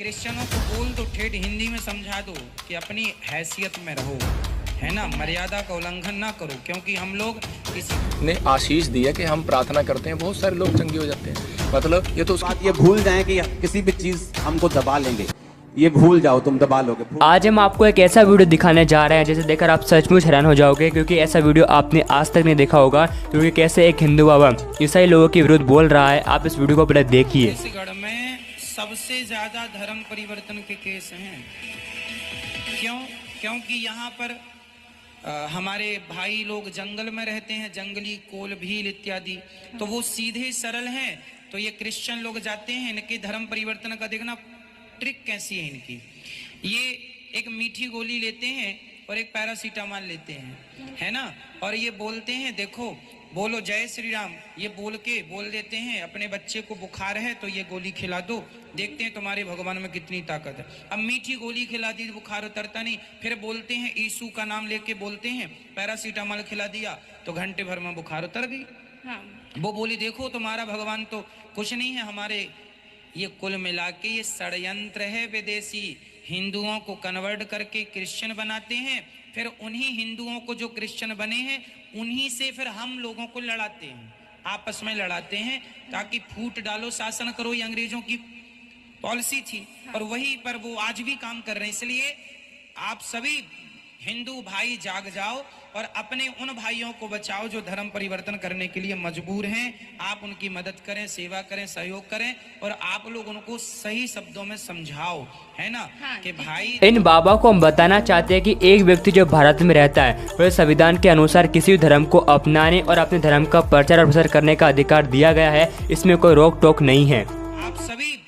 क्रिश्चियनों को बोल दो, ठेठ हिंदी में समझा दो कि अपनी हैसियत में रहो, है ना, मर्यादा का उल्लंघन ना करो, क्योंकि हम लोग किसी ने आशीष दी है कि हम प्रार्थना करते हैं, बहुत सारे लोग चंगे हो जाते हैं। मतलब ये तो बात ये भूल जाएं कि किसी भी चीज हमको दबा लेंगे, ये भूल जाओ, तुम दबा लोगे। आज हम आपको एक ऐसा वीडियो दिखाने जा रहे हैं जिसे देखकर आप सचमुच हैरान हो जाओगे, क्योंकि ऐसा वीडियो आपने आज तक नहीं देखा होगा। क्योंकि कैसे एक हिंदू बाबा ईसाई लोगों के विरुद्ध बोल रहा है। आप इस वीडियो को पहले देखिए। छत्तीसगढ़ में सबसे ज्यादा धर्म परिवर्तन के केस हैं। क्योंकि यहाँ पर हमारे भाई लोग जंगल में रहते हैं, जंगली कोल भील इत्यादि, तो वो सीधे सरल हैं। तो ये क्रिश्चियन लोग जाते हैं, इनके धर्म परिवर्तन का देखना ट्रिक कैसी है इनकी। ये एक मीठी गोली लेते हैं और एक पैरासीटामोल लेते हैं, है ना, और ये बोलते हैं देखो बोलो जय श्री राम, ये बोल देते हैं अपने बच्चे को बुखार है तो ये गोली खिला दो, देखते हैं तुम्हारे भगवान में कितनी ताकत है। अब मीठी गोली खिला दी, बुखार उतरता नहीं, फिर बोलते हैं यीशु का नाम लेके बोलते हैं, पैरासीटामोल खिला दिया तो घंटे भर में बुखार उतर गई। हाँ। वो बोली देखो तुम्हारा भगवान तो कुछ नहीं है हमारे। ये कुल मिला के ये षड्यंत्र है विदेशी, हिंदुओं को कन्वर्ट करके क्रिश्चियन बनाते हैं, फिर उन्हीं हिंदुओं को जो क्रिश्चियन बने हैं उन्हीं से फिर हम लोगों को लड़ाते हैं, आपस में लड़ाते हैं ताकि फूट डालो, शासन करो। ये अंग्रेजों की पॉलिसी थी और वही पर वो आज भी काम कर रहे हैं। इसलिए आप सभी हिंदू भाई जाग जाओ और अपने उन भाइयों को बचाओ जो धर्म परिवर्तन करने के लिए मजबूर हैं। आप उनकी मदद करें, सेवा करें, सहयोग करें और आप लोग उनको सही शब्दों में समझाओ, है ना। हाँ, कि भाई इन बाबा को हम बताना चाहते हैं कि एक व्यक्ति जो भारत में रहता है वह संविधान के अनुसार किसी भी धर्म को अपनाने और अपने धर्म का प्रचार और प्रसार करने का अधिकार दिया गया है। इसमें कोई रोक टोक नहीं है। आप सभी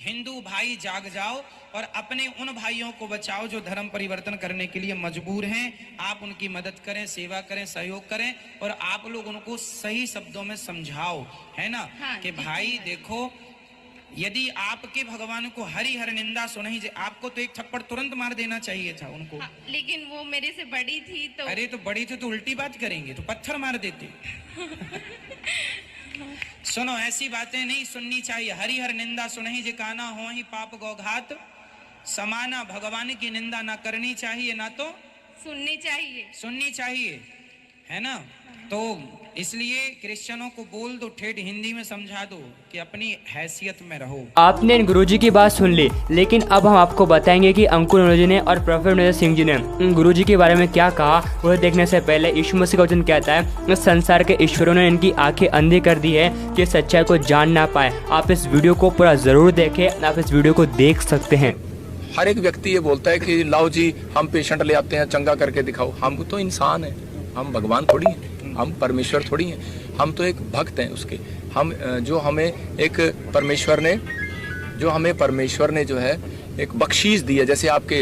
हिंदू भाई जाग जाओ और अपने उन भाइयों को बचाओ जो धर्म परिवर्तन करने के लिए मजबूर हैं। आप उनकी मदद करें, सेवा करें, सहयोग करें और आप लोग उनको सही शब्दों में समझाओ, है ना। हाँ, कि भाई देखो यदि आपके भगवान को हरि हर निंदा सुनाई, आपको तो एक थप्पड़ तुरंत मार देना चाहिए था उनको। हाँ, लेकिन वो मेरे से बड़ी थी तो। अरे तो बड़ी थी तो उल्टी बात करेंगे तो पत्थर मार देते। सुनो, ऐसी बातें नहीं सुननी चाहिए। हरि हर निंदा सुनहि जे काना हो ही पाप गौघात समाना। भगवान की निंदा ना करनी चाहिए ना तो सुननी चाहिए, है ना। तो इसलिए क्रिश्चियनों को बोल दो, ठेठ हिंदी में समझा दो कि अपनी हैसियत में रहो। आपने इन गुरुजी की बात सुन ली, लेकिन अब हम आपको बताएंगे कि अंकुर अनुजी ने और प्रोफेसर नरेंद्र सिंह जी ने गुरुजी के बारे में क्या कहा। वह देखने से पहले यीशु मसीह का वचन कहता है इस संसार के ईश्वरों ने इनकी आंखें अंधी कर दी है कि सच्चाई को जान ना पाए। आप इस वीडियो को पूरा जरूर देखें, आप इस वीडियो को देख सकते हैं। हर एक व्यक्ति ये बोलता है कि लाओ जी हम पेशेंट ले आते हैं, चंगा करके दिखाओ। हम तो इंसान हैं, हम भगवान थोड़ी हैं, हम परमेश्वर थोड़ी हैं, हम तो एक भक्त हैं उसके। हम जो हमें परमेश्वर ने जो है एक बख्शीश दी है, जैसे आपके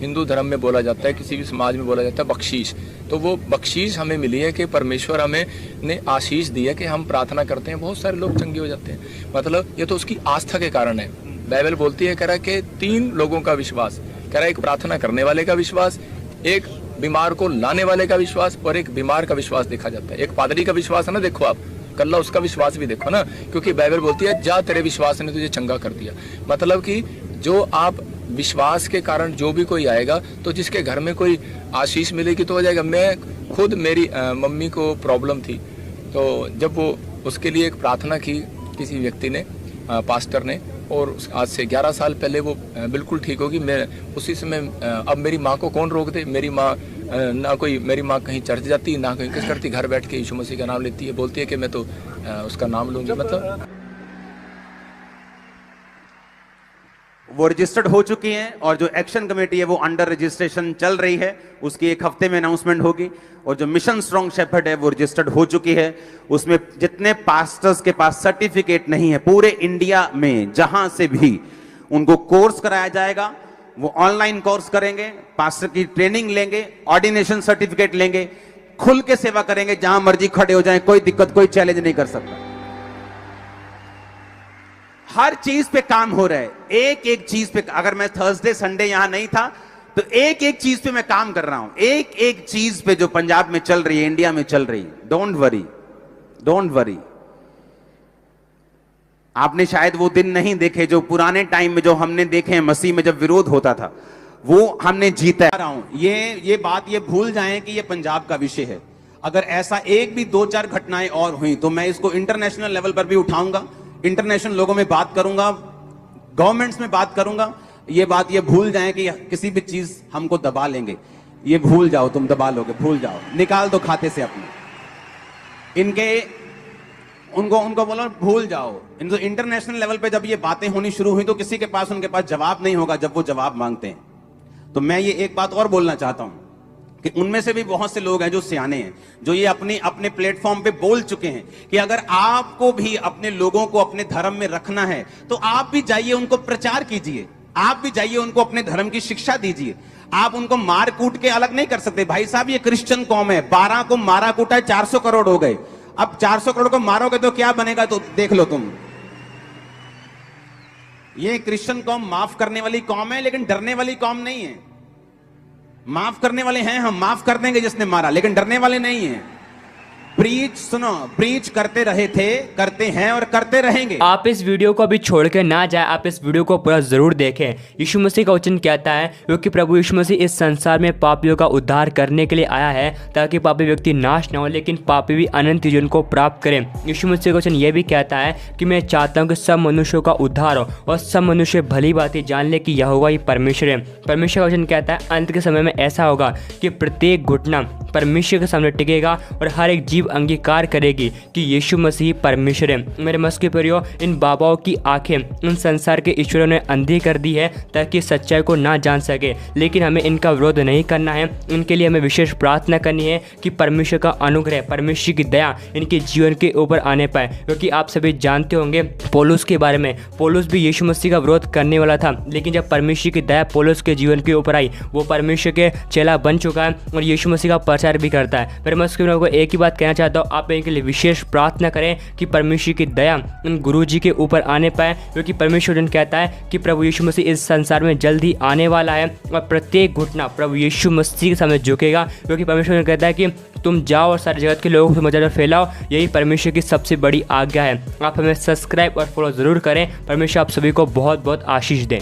हिंदू धर्म में बोला जाता है, किसी भी समाज में बोला जाता है बख्शीश, तो वो बख्शीश हमें मिली है कि परमेश्वर हमें ने आशीष दी है कि हम प्रार्थना करते हैं, बहुत सारे लोग चंगे हो जाते हैं। मतलब ये तो उसकी आस्था के कारण है। बाइबल बोलती है, कह रहा है कि 3 लोगों का विश्वास, कह रहा है एक प्रार्थना करने वाले का विश्वास, एक बीमार को लाने वाले का विश्वास और एक बीमार का विश्वास देखा जाता है। एक पादरी का विश्वास है ना, देखो आप कल्ला उसका विश्वास भी देखो ना, क्योंकि बाइबल बोलती है जा तेरे विश्वास ने तुझे चंगा कर दिया। मतलब कि जो आप विश्वास के कारण जो भी कोई आएगा तो जिसके घर में कोई आशीष मिलेगी तो हो जाएगा। मैं खुद मेरी मम्मी को प्रॉब्लम थी, तो जब वो उसके लिए एक प्रार्थना की किसी व्यक्ति ने, पास्टर ने, और आज से 11 साल पहले वो बिल्कुल ठीक होगी। मैं उसी समय, अब मेरी माँ को कौन रोक दे। मेरी माँ मेरी माँ कहीं चर्च जाती, ना कहीं कुछ करती, घर बैठ के यीशु मसीह का नाम लेती है, बोलती है कि मैं तो उसका नाम लूंगी। मतलब वो रजिस्टर्ड हो चुकी हैं और जो एक्शन कमेटी है वो अंडर रजिस्ट्रेशन चल रही है, उसकी एक हफ्ते में अनाउंसमेंट होगी। और जो मिशन स्ट्रॉन्ग शेफर्ड है वो रजिस्टर्ड हो चुकी है। उसमें जितने पास्टर्स के पास सर्टिफिकेट नहीं है पूरे इंडिया में, जहां से भी उनको कोर्स कराया जाएगा, वो ऑनलाइन कोर्स करेंगे, पास्टर की ट्रेनिंग लेंगे, ऑर्डिनेशन सर्टिफिकेट लेंगे, खुल के सेवा करेंगे, जहां मर्जी खड़े हो जाए, कोई दिक्कत, कोई चैलेंज नहीं कर सकता। हर चीज पे काम हो रहा है, एक एक चीज पे। अगर मैं थर्सडे संडे यहां नहीं था तो एक एक चीज पे मैं काम कर रहा हूं, एक एक चीज पे जो पंजाब में चल रही है, इंडिया में चल रही है। डोंट वरी, आपने शायद वो दिन नहीं देखे जो पुराने टाइम में जो हमने देखे हैं, मसीह में जब विरोध होता था, वो हमने जीता है। ये बात ये भूल जाएं कि ये पंजाब का विषय है। अगर ऐसा एक भी 2-4 घटनाएं और हुई तो मैं इसको इंटरनेशनल लेवल पर भी उठाऊंगा, इंटरनेशनल लोगों में बात करूंगा, गवर्नमेंट्स में बात करूंगा। ये बात ये भूल जाएं कि किसी भी चीज हमको दबा लेंगे। ये भूल जाओ, तुम दबा लोगे, भूल जाओ, निकाल दो खाते से अपने। उनको बोलो भूल जाओ। इनको इंटरनेशनल लेवल पे जब ये बातें होनी शुरू हुई तो किसी के पास उनके पास जवाब नहीं होगा जब वो जवाब मांगते हैं। तो मैं ये एक बात और बोलना चाहता हूं कि उनमें से भी बहुत से लोग हैं जो सियाने हैं, जो ये अपने प्लेटफॉर्म पे बोल चुके हैं कि अगर आपको भी अपने लोगों को अपने धर्म में रखना है तो आप भी जाइए, उनको प्रचार कीजिए, आप भी जाइए, उनको अपने धर्म की शिक्षा दीजिए। आप उनको मार कूट के अलग नहीं कर सकते। भाई साहब, ये क्रिश्चियन कौम है, 12 को मारा कूटा है, 400 करोड़ हो गए। अब 400 करोड़ को मारोगे तो क्या बनेगा, तो देख लो तुम। ये क्रिश्चियन कौम माफ करने वाली कौम है, लेकिन डरने वाली कौम नहीं है। माफ करने वाले हैं हम, माफ कर देंगे जिसने मारा, लेकिन डरने वाले नहीं है। प्रीच सुनो, प्रीच करते रहे थे, करते हैं और करते रहेंगे। आप इस वीडियो को अभी छोड़ के ना जाए, आप इस वीडियो को पूरा जरूर देखें। यीशु मसीह का वचन कहता है क्योंकि प्रभु यीशु मसीह इस संसार में पापियों का उद्धार करने के लिए आया है ताकि पापी व्यक्ति नाश न हो लेकिन पापी भी अनंत जीवन को प्राप्त करें। यीशु मसीह का वचन यह भी कहता है कि मैं चाहता हूँ कि सब मनुष्यों का उद्धार हो और सब मनुष्य भली बातें जान ले कि यहोवा ही परमेश्वर है। परमेश्वर का वचन कहता है अंत के समय में ऐसा होगा कि प्रत्येक घुटना परमेश्वर के सामने टिकेगा और हर एक जीव अंगीकार करेगी कि यीशु मसीह परमेश्वर है। मेरे मस्के परियो, इन बाबाओं की आंखें इन संसार के ईश्वरों ने अंधी कर दी है ताकि सच्चाई को ना जान सके, लेकिन हमें इनका विरोध नहीं करना है। इनके लिए हमें विशेष प्रार्थना करनी है कि परमेश्वर का अनुग्रह, परमेश्वर की दया इनके जीवन के ऊपर आने पाए। क्योंकि आप सभी जानते होंगे पौलुस के बारे में, पौलुस भी यीशु मसीह का विरोध करने वाला था, लेकिन जब परमेश्वर की दया पौलुस के जीवन के ऊपर आई, वो परमेश्वर के चेला बन चुका है और यीशु मसीह का प्रचार भी करता है। फिर मैं उसके को एक ही बात कहना चाहता हूँ, आप इनके लिए विशेष प्रार्थना करें कि परमेश्वर की दया इन गुरुजी के ऊपर आने पाए। क्योंकि परमेश्वर कहता है कि प्रभु यीशु मसीह इस संसार में जल्द ही आने वाला है और प्रत्येक घुटना प्रभु यीशु मसीह के सामने झुकेगा। क्योंकि परमेश्वर कहता है कि तुम जाओ और सारे जगत के लोगों को समाचार फैलाओ, यही परमेश्वर की सबसे बड़ी आज्ञा है। आप हमें सब्सक्राइब और फॉलो जरूर करें। परमेश्वर आप सभी को बहुत बहुत आशीष दें।